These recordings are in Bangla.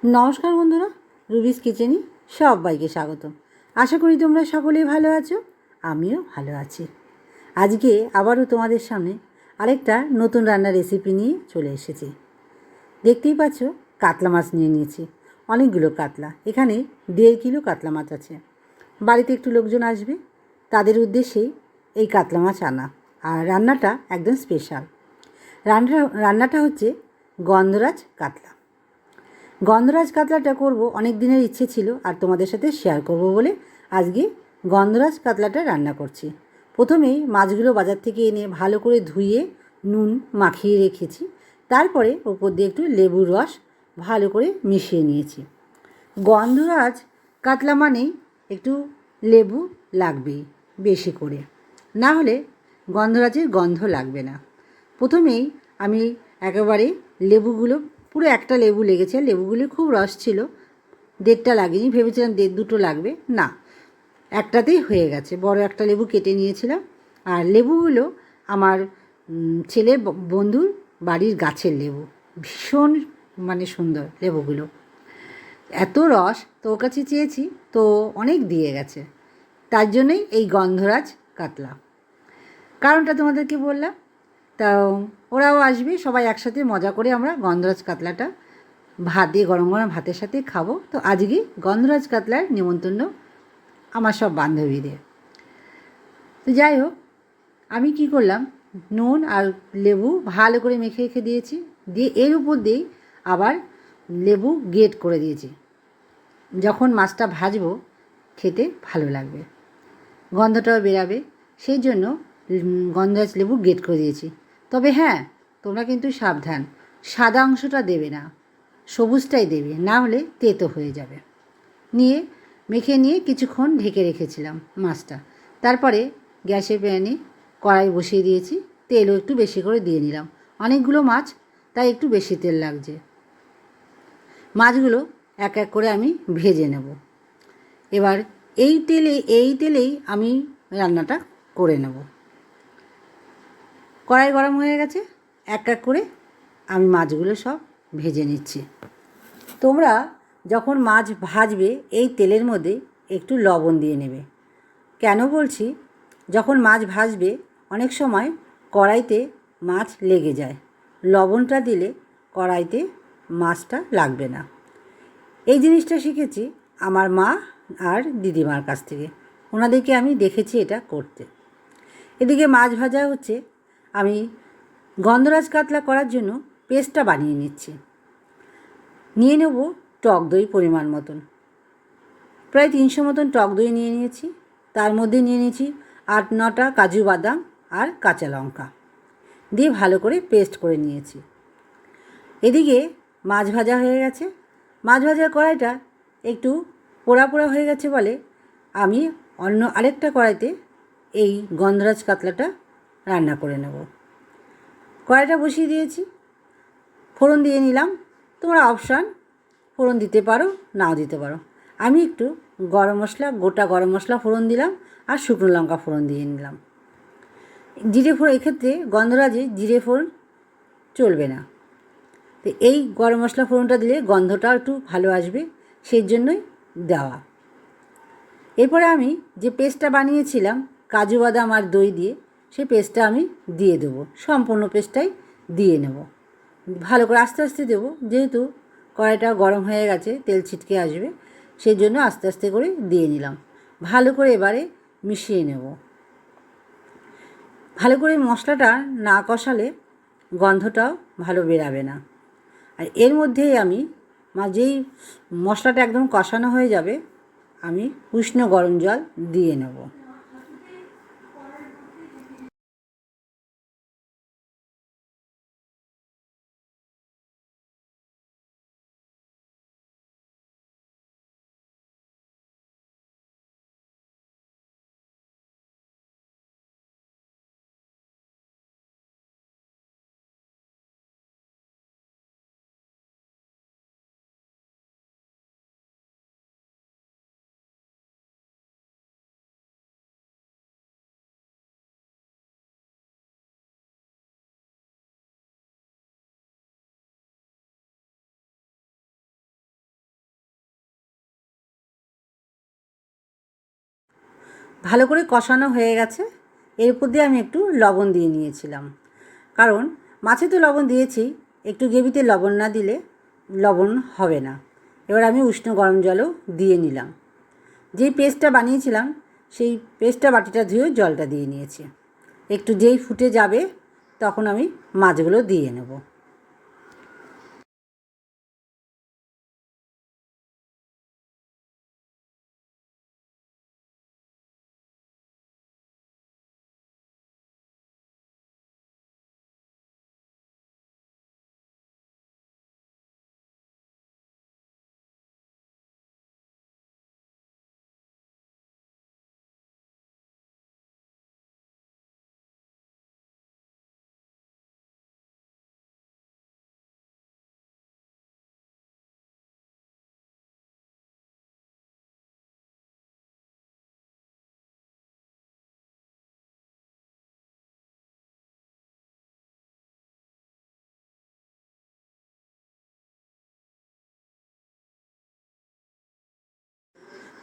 নমস্কার বন্ধুরা, রুবিস কিচেনে সবাইকে স্বাগত। আশা করি তোমরা সকলেই ভালো আছো, আমিও ভালো আছি। আজকে আবারও তোমাদের সামনে আরেকটা নতুন রান্নার রেসিপি নিয়ে চলে এসেছি। দেখতেই পাচ্ছ, কাতলা মাছ নিয়ে নিয়েছি, অনেকগুলো কাতলা। এখানে 1.5 কিলো কাতলা মাছ আছে। বাড়িতে একটু লোকজন আসবে, তাদের উদ্দেশ্যেই এই কাতলা মাছ আনা। আর রান্নাটা একদম স্পেশাল। রান্নাটা হচ্ছে গন্ধরাজ কাতলা। গন্ধরাজ কাতলাটা করব, অনেক দিনের ইচ্ছে ছিল আর তোমাদের সাথে শেয়ার করব বলে আজকে গন্ধরাজ কাতলাটা রান্না করছি। প্রথমেই মাছগুলো বাজার থেকে এনে ভালো করে ধুয়ে নুন মাখিয়ে রেখেছি। তারপরে ওপর দিয়ে একটু লেবুর রস ভালো করে মিশিয়ে নিয়েছি। গন্ধরাজ কাতলা মানেই একটু লেবু লাগবেই বেশি করে, না হলে গন্ধরাজের গন্ধ লাগবে না। প্রথমেই আমি একেবারে লেবুগুলো, পুরো একটা লেবু লেগেছে, লেবুগুলি খুব রস ছিল, 1.5টা লাগেনি, ভেবেছিলাম 1.5-2টো লাগবে, না একটাতেই হয়ে গেছে। বড় একটা লেবু কেটে নিয়েছিলাম। আর লেবুগুলো আমার ছেলের বন্ধুর বাড়ির গাছের লেবু, ভীষণ সুন্দর লেবুগুলো। এত রস তো ওর কাছে চেয়েছি, তো অনেক দিয়ে গেছে। তার জন্যই এই গন্ধরাজ কাতলা। কারণটা তোমাদেরকে বললাম। তা ওরাও আসবে, সবাই একসাথে মজা করে আমরা গন্ধরাজ কাতলাটা ভাত দিয়ে, গরম গরম ভাতের সাথে খাবো। তো আজকে গন্ধরাজ কাতলার নিমন্ত্রণ আমার সব বান্ধবীদের। তো যাই হোক, আমি কি করলাম, নুন আর লেবু ভালো করে মেখে রেখে দিয়েছি, দিয়ে এর উপর দিয়েই আবার লেবু গ্রেট করে দিয়েছি। যখন মাছটা ভাজবো খেতে ভালো লাগবে, গন্ধটাও বেরাবে, সেই জন্য গন্ধরাজ লেবু গ্রেট করে দিয়েছি। তবে হ্যাঁ, তোমরা কিন্তু সাবধান, সাদা অংশটা দেবে না, সবুজটাই দেবে, না হলে তেতো হয়ে যাবে। নিয়ে মেখে নিয়ে কিছুক্ষণ ঢেকে রেখেছিলাম মাছটা। তারপরে গ্যাসের প্যানে কড়াই বসিয়ে দিয়েছি, তেলও একটু বেশি করে দিয়ে নিলাম। অনেকগুলো মাছ, তাই একটু বেশি তেল লাগছে। মাছগুলো এক এক করে আমি ভেজে নেব। এবার এই তেলেই আমি রান্নাটা করে নেব। কড়াই গরম হয়ে গেছে, এক এক করে আমি মাছগুলো সব ভেজে নিচ্ছি। তোমরা যখন মাছ ভাজবে এই তেলের মধ্যে একটু লবণ দিয়ে নেবে। কেন বলছি, যখন মাছ ভাজবে অনেক সময় কড়াইতে মাছ লেগে যায়, লবণটা দিলে কড়াইতে মাছটা লাগবে না। এই জিনিসটা শিখেছি আমার মা আর দিদিমার কাছ থেকে, ওনাদেরকে আমি দেখেছি এটা করতে। এদিকে মাছ ভাজা হচ্ছে, আমি গন্ধরাজ কাতলা করার জন্য পেস্টটা বানিয়ে নিচ্ছি। নিয়ে নেব টক দই পরিমাণ মতন, প্রায় 300 মতন টক দই নিয়ে নিয়েছি। তার মধ্যে নিয়ে নিয়েছি 8-9টা কাজু বাদাম আর কাঁচা লঙ্কা, দিয়ে ভালো করে পেস্ট করে নিয়েছি। এদিকে মাছ ভাজা হয়ে গেছে। মাছ ভাজার কড়াইটা একটু পোড়া পোড়া হয়ে গেছে বলে আমি অন্য আরেকটা কড়াইতে এই গন্ধরাজ কাতলাটা রান্না করে নেব। কড়াইটা বসিয়ে দিয়েছি, ফোড়ন দিয়ে নিলাম। তোমরা অপশান, ফোড়ন দিতে পারো নাও দিতে পারো। আমি একটু গরম মশলা, গোটা গরম মশলা ফোড়ন দিলাম আর শুকনো লঙ্কা ফোড়ন দিয়ে নিলাম। জিরে ফোড়ন, এক্ষেত্রে গন্ধরাজে জিরে ফোড়ন চলবে না, তো এই গরম মশলা ফোড়নটা দিলে গন্ধটাও একটু ভালো আসবে, সেই জন্যই দেওয়া। এরপরে আমি যে পেস্টটা বানিয়েছিলাম কাজু বাদাম আর দই দিয়ে, সেই পেস্টটা আমি দিয়ে দেবো, সম্পূর্ণ পেস্টটাই দিয়ে নেব। ভালো করে আস্তে আস্তে দেবো, যেহেতু কড়াইটা গরম হয়ে গেছে, তেল ছিটকে আসবে, সেই জন্য আস্তে আস্তে করে দিয়ে নিলাম। ভালো করে এবারে মিশিয়ে নেব। ভালো করে মশলাটা না কষালে গন্ধটাও ভালো বেরাবে না। আর এর মধ্যেই আমি যেই মশলাটা একদম কষানো হয়ে যাবে, আমি উষ্ণ গরম জল দিয়ে নেব। ভালো করে কষানো হয়ে গেছে। এর উপর দিয়ে আমি একটু লবণ দিয়ে নিয়েছিলাম, কারণ মাছে তো লবণ দিয়েছি, একটু গ্রেভিতে লবণ না দিলে লবণ হবে না। এবার আমি উষ্ণ গরম জলও দিয়ে নিলাম। যেই পেস্টটা বানিয়েছিলাম সেই পেস্টটা বাটিটা ধুয়ে জলটা দিয়ে নিয়েছি। একটু যেই ফুটে যাবে তখন আমি মাছগুলো দিয়ে নেব।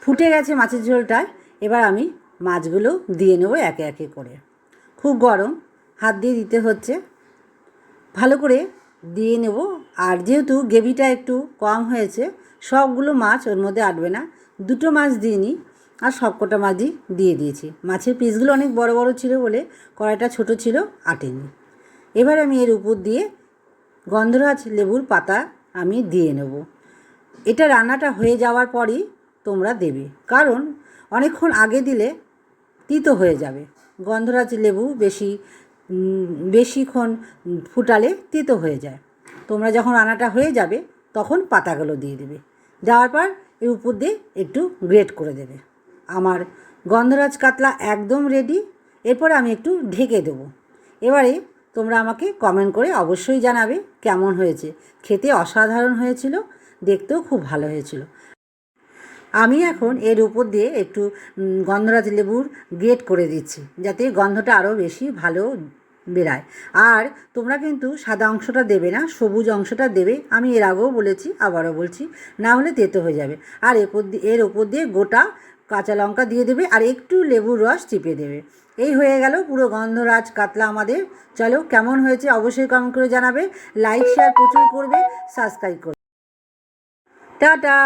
ফুটে গেছে মাছের ঝোলটায়। এবার আমি মাছগুলো দিয়ে নেবো একে একে করে। খুব গরম, হাত দিয়ে দিতে হচ্ছে, ভালো করে দিয়ে নেব। আর যেহেতু গ্রেভিটা একটু কম হয়েছে, সবগুলো মাছ ওর মধ্যে আটবে না। দুটো মাছ দিইনি, আর সবকটা মাছই দিয়ে দিয়েছি। মাছের পিসগুলো অনেক বড় বড় ছিল বলে কড়াইটা ছোট ছিল, আটেনি। এবার আমি এর উপর দিয়ে গন্ধরাজ লেবুর পাতা আমি দিয়ে নেব। এটা রান্নাটা হয়ে যাওয়ার পরই তোমরা দেবে, কারণ অনেকক্ষণ আগে দিলে তিতো হয়ে যাবে। গন্ধরাজ লেবু বেশিক্ষণ ফুটালে তিতো হয়ে যায়। তোমরা যখন রান্নাটা হয়ে যাবে তখন পাতাগুলো দিয়ে দেবে। দেওয়ার পর এর উপর দিয়ে একটু গ্রেট করে দেবে। আমার গন্ধরাজ কাতলা একদম রেডি। এরপরে আমি একটু ঢেকে দেবো। এবারে তোমরা আমাকে কমেন্ট করে অবশ্যই জানাবে কেমন হয়েছে। খেতে অসাধারণ হয়েছিল, দেখতেও খুব ভালো হয়েছিল। আমি এখন এর উপর দিয়ে একটু গন্ধরাজ লেবুর গ্রেট করে দিচ্ছি, যাতে গন্ধটা আরও বেশি ভালো বেরায়। আর তোমরা কিন্তু সাদা অংশটা দেবে না, সবুজ অংশটা দেবে। আমি এর আগেও বলেছি, আবারও বলছি, না হলে তেতো হয়ে যাবে। আর এর ওপর দিয়ে গোটা কাঁচা লঙ্কা দিয়ে দেবে, আর একটু লেবুর রস চিপে দেবে। এই হয়ে গেল পুরো গন্ধরাজ কাতলা আমাদের। চলো, কেমন হয়েছে অবশ্যই কমেন্ট করে জানাবে। লাইক শেয়ার প্রচুর করবে, সাবস্ক্রাইব করবে। টাটা।